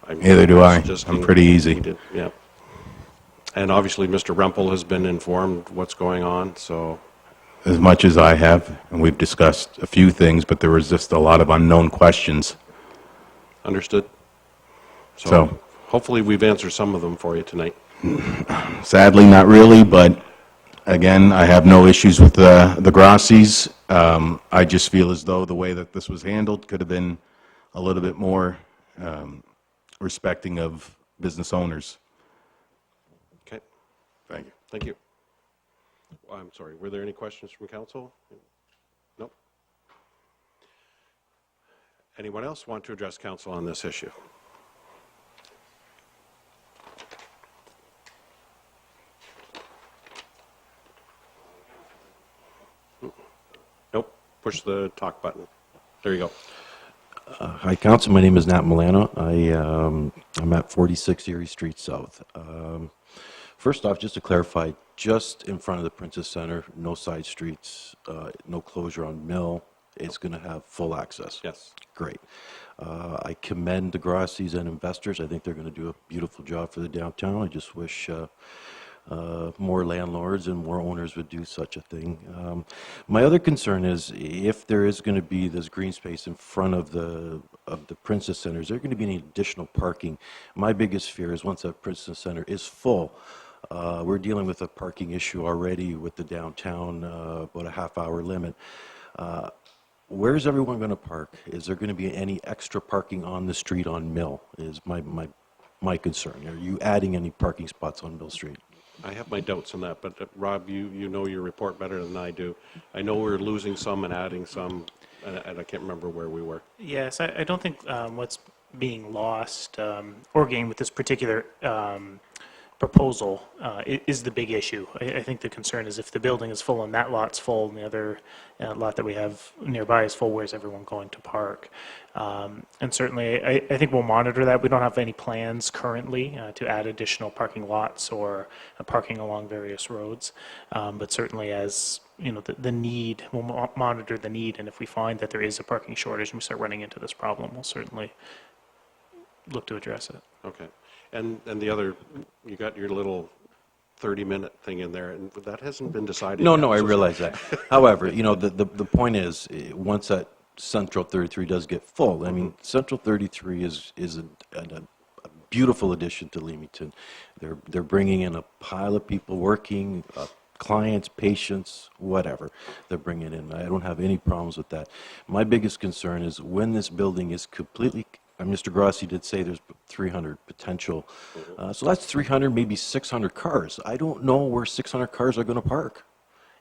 Neither do I. I'm pretty easy. He did, yeah. And obviously, Mr. Rempel has been informed what's going on, so. As much as I have, and we've discussed a few things, but there was just a lot of unknown questions. Understood. So hopefully we've answered some of them for you tonight. Sadly, not really, but again, I have no issues with the Grossies. I just feel as though the way that this was handled could have been a little bit more respecting of business owners. Okay. Thank you. Thank you. I'm sorry, were there any questions from council? Nope. Anyone else want to address council on this issue? Nope. Push the talk button. There you go. Hi, Council. My name is Nat Milano. I'm at 46 Erie Street South. First off, just to clarify, just in front of the Princess Center, no side streets, no closure on Mill. It's going to have full access. Yes. Great. I commend the Grossies and investors. I think they're going to do a beautiful job for the downtown. I just wish more landlords and more owners would do such a thing. My other concern is if there is going to be this green space in front of the Princess Center, is there going to be any additional parking? My biggest fear is once that Princess Center is full, we're dealing with a parking issue already with the downtown, about a half-hour limit. Where's everyone going to park? Is there going to be any extra parking on the street on Mill is my concern. Are you adding any parking spots on Mill Street? I have my doubts on that, but Rob, you know your report better than I do. I know we're losing some and adding some, and I can't remember where we were. Yes, I don't think what's being lost or gained with this particular proposal is the big issue. I think the concern is if the building is full and that lot's full and the other lot that we have nearby is full, where's everyone going to park? And certainly, I think we'll monitor that. We don't have any plans currently to add additional parking lots or parking along various roads. But certainly as the need, we'll monitor the need, and if we find that there is a parking shortage and we start running into this problem, we'll certainly look to address it. Okay. And the other, you got your little 30-minute thing in there, and that hasn't been decided No, yet. no, I So- realize that. However, the point is, once that Central 33 does get full, I mean, Central 33 is a beautiful addition to Leamington. They're bringing in a pile of people working, clients, patients, whatever they're bringing in. I don't have any problems with that. My biggest concern is when this building is completely, Mr. Grossi did say there's 300 potential. So that's 300, maybe 600 cars. I don't know where 600 cars are going to park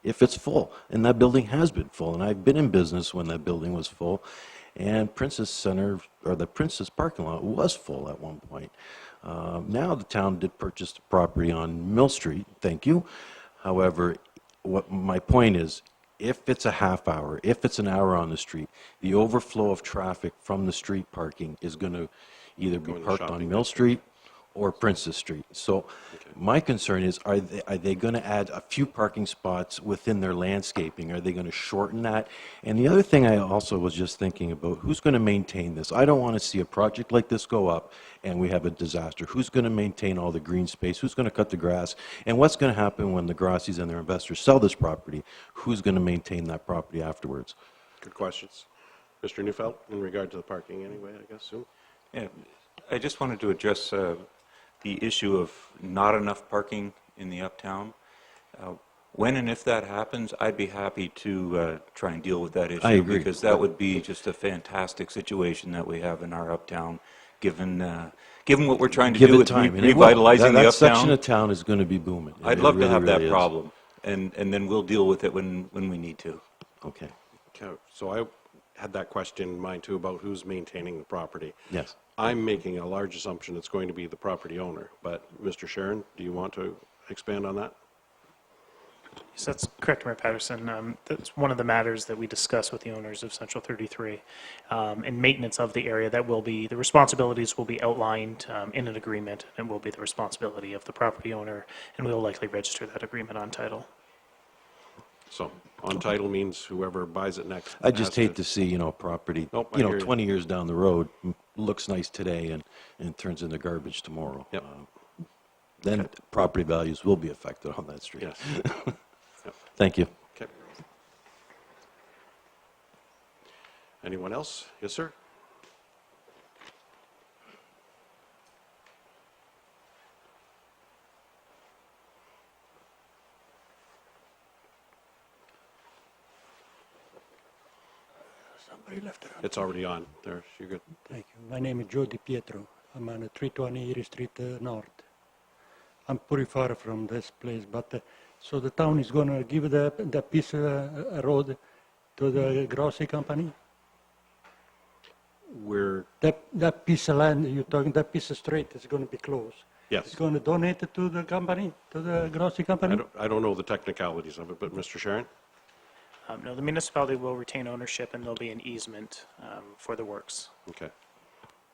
if it's full. And that building has been full. And I've been in business when that building was full. And Princess Center, or the Princess parking lot, was full at one point. Now the town did purchase the property on Mill Street. Thank you. However, what my point is, if it's a half hour, if it's an hour on the street, the overflow of traffic from the street parking is going to either be Go in the parked shopping on Mill Street or Princess Street. So my concern is, are they going to add a few parking spots within their landscaping? Are they going to shorten that? And the other thing I also was just thinking about, who's going to maintain this? I don't want to see a project like this go up and we have a disaster. Who's going to maintain all the green space? Who's going to cut the grass? And what's going to happen when the Grossis and their investors sell this property? Who's going to maintain that property afterwards? Good questions. Mr. Neufeld, in regard to the parking anyway, I guess, soon? Yeah, I just wanted to address the issue of not enough parking in the uptown. When and if that happens, I'd be happy to try and deal with that issue. I agree. Because that would be just a fantastic situation that we have in our uptown, given what we're trying to Give do it with time. and it will. revitalizing the that uptown. section of town is going to be booming. I'd It love to really, have that really is. problem, and then we'll deal with it when we need to. Okay. Okay, so I had that question in mind too about who's maintaining the property. Yes. I'm making a large assumption it's going to be the property owner, but Mr. Sharon, do you want to expand on that? Yes, that's correct, Mayor Patterson. That's one of the matters that we discuss with the owners of Central 33. And maintenance of the area, the responsibilities will be outlined in an agreement, and will be the responsibility of the property owner, and we will likely register that agreement on title. So, on title means whoever buys it next. I just has hate to see, property, Nope, I hear you. 20 years down the road, looks nice today and turns into garbage tomorrow. Yep. Then property values will be affected on that street. Yes. Yep. Thank you. Okay. Anyone else? Yes, sir? Somebody left it on. It's already on. There, you're good. Thank you. My name is Joe Di Pietro. I'm on 320 Erie Street North. I'm pretty far from this place, but so the town is going to give the piece of road to the Grossi company? That piece of land you're talking, that piece of street is going to be closed. Yes. It's going to donate it to the company, to the Grossi company? I don't know the technicalities of it, but Mr. Sharon? No, the municipality will retain ownership, and there'll be an easement for the works. Okay.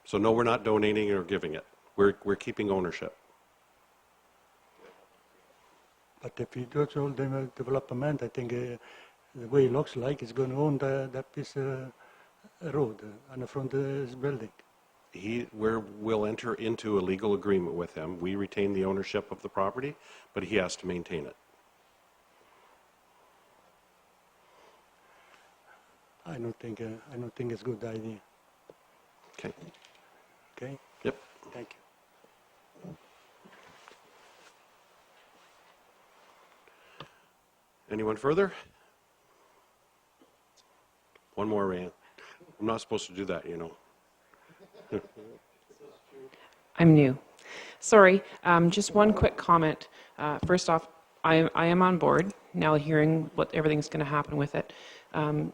So no, we're not donating or giving it. We're keeping ownership. But if you do all the development, I think the way it looks like, it's going to own that piece of road on the front of this building. We'll enter into a legal agreement with him. We retain the ownership of the property, but he has to maintain it. I don't think it's a good idea. Okay. Okay? Yep. Thank you. Anyone further? One more, Rand. I'm not supposed to do that, I'm new. Sorry, just one quick comment. First off, I am on board, now hearing what everything's going to happen with it.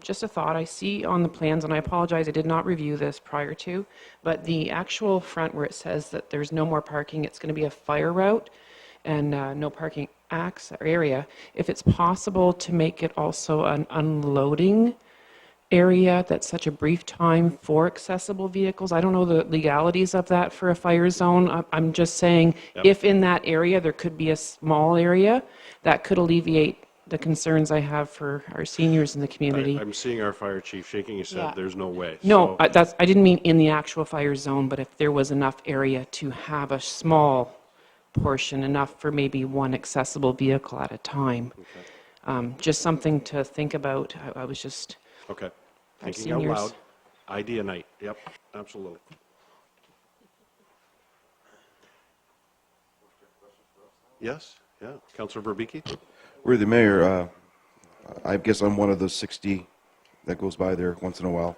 Just a thought, I see on the plans, and I apologize, I did not review this prior to, but the actual front where it says that there's no more parking, it's going to be a fire route. and no parking access area, if it's possible to make it also an unloading area that's such a brief time for accessible vehicles. I don't know the legalities of that for a fire zone. I'm just saying, if in that area there could be a small area, that could alleviate the concerns I have for our seniors in the community. I'm seeing our fire chief shaking his head. There's no way. No, So- I didn't mean in the actual fire zone, but if there was enough area to have a small portion, enough for maybe one accessible vehicle at a time. Just something to think about. I was just... Okay. Our Thinking out seniors. loud. Idea night. Yep, absolutely. Yes, yeah. Councillor Verbeke? We're the mayor. I guess I'm one of the 60 that goes by there once in a while.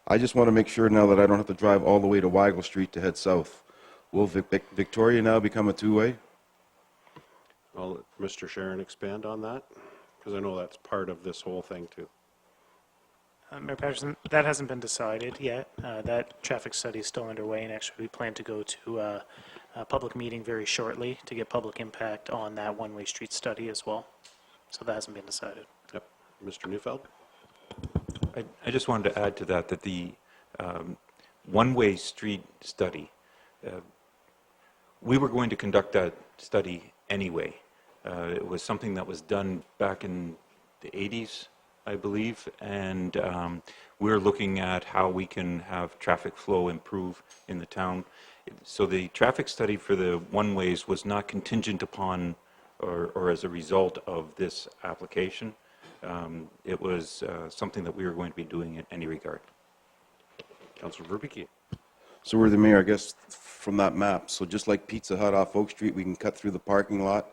I just want to make sure now that I don't have to drive all the way to Weigel Street to head south. Will Victoria now become a two-way? I'll let Mr. Sharon expand on that, because I know that's part of this whole thing too. Mayor Patterson, that hasn't been decided yet. That traffic study is still underway, and actually we plan to go to a public meeting very shortly to get public impact on that one-way street study as well. So that hasn't been decided. Yep. Mr. Neufeld? I just wanted to add to that that the one-way street study, we were going to conduct that study anyway. It was something that was done back in the 80s, I believe, and we're looking at how we can have traffic flow improve in the town. So the traffic study for the one-ways was not contingent upon or as a result of this application. It was something that we were going to be doing in any regard. Councillor Verbeke? So we're the mayor, I guess, from that map. So just like Pizza Hut off Oak Street, we can cut through the parking lot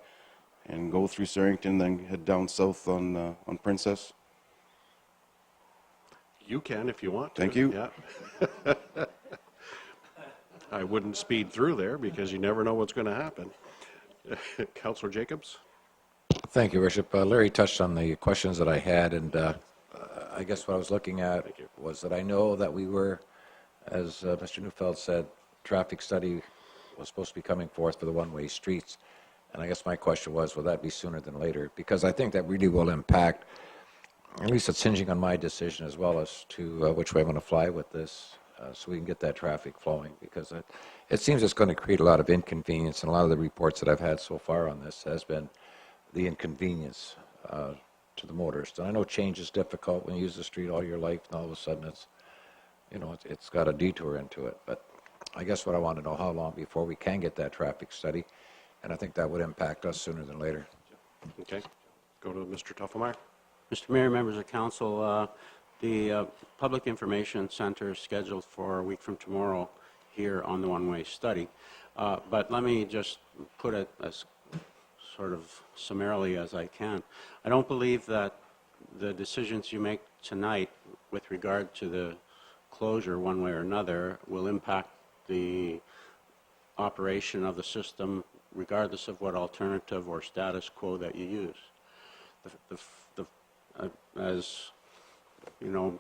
and go through Sarrington, then head down south on Princess. You can if you want to. Thank you. Yeah. I wouldn't speed through there because you never know what's going to happen. Councillor Jacobs? Thank you, Worship. Larry touched on the questions that I had, and I guess what I was looking at was that I know that we were, as Mr. Neufeld said, traffic study was supposed to be coming forth for the one-way streets. And I guess my question was, will that be sooner than later? Because I think that really will impact, at least it's hinging on my decision as well as to which way I'm going to fly with this, so we can get that traffic flowing. Because it seems it's going to create a lot of inconvenience, and a lot of the reports that I've had so far on this has been the inconvenience to the motorist. And I know change is difficult when you use the street all your life, and all of a sudden it's, you know, it's got a detour into it. But I guess what I want to know, how long before we can get that traffic study, and I think that would impact us sooner than later. Okay. Go to Mr. Toffelmeyer. Mr. Mayor, members of council, the Public Information Center is scheduled for a week from tomorrow here on the one-way study. But let me just put it as sort of summarily as I can. I don't believe that the decisions you make tonight with regard to the closure one way or another will impact the operation of the system regardless of what alternative or status quo that you use. As you know,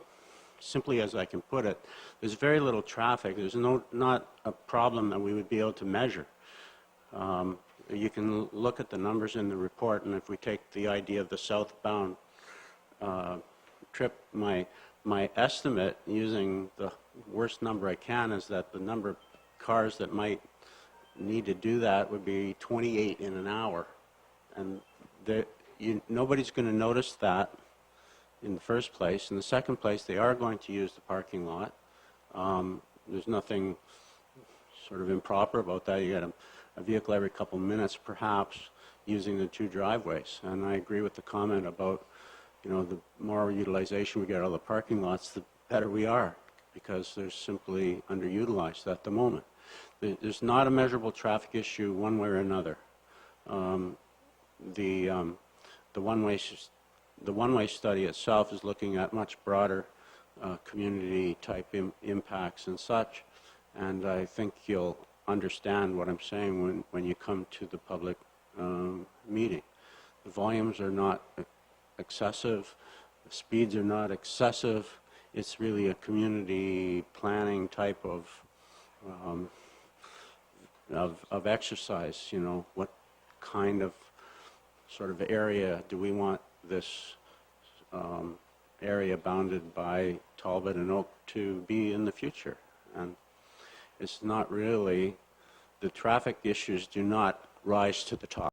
simply as I can put it, there's very little traffic. There's not a problem that we would be able to measure. You can look at the numbers in the report, and if we take the idea of the southbound trip, my estimate, using the worst number I can, is that the number of cars that might need to do that would be 28 in an hour. And nobody's going to notice that in the first place. In the second place, they are going to use the parking lot. There's nothing sort of improper about that. You got a vehicle every couple minutes, perhaps, using the two driveways. And I agree with the comment about, you know, the more utilization we get out of the parking lots, the better we are, because they're simply underutilized at the moment. There's not a measurable traffic issue one way or another. The one-way study itself is looking at much broader community-type impacts and such, and I think you'll understand what I'm saying when you come to the public meeting. The volumes are not excessive, the speeds are not excessive. It's really a community planning type of exercise. You know, kind of sort of area do we want this area bounded by Talbot and Oak to be in the future? And it's not really, the traffic issues do not rise to the top.